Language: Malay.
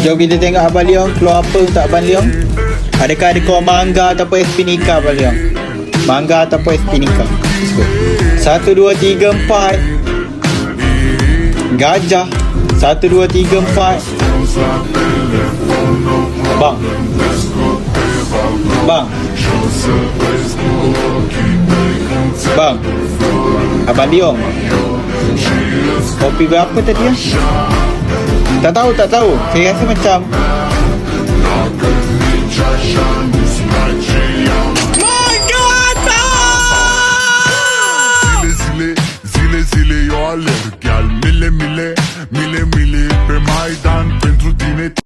Jom kita tengok Abang Leong keluar apa untuk Abang Leong. Adakah ada keluar mangga ataupun SP Nikah Abang Leong? Mangga ataupun SP Nikah. 1, 2, 3, 4. Gajah. 1, 2, 3, 4. Bang. Bang. Bang. Abang Leong. Kopi berapa tadi ya? Tak tahu. Saya rasa macam My God! Zile yo alerg, gel mile mile be maydan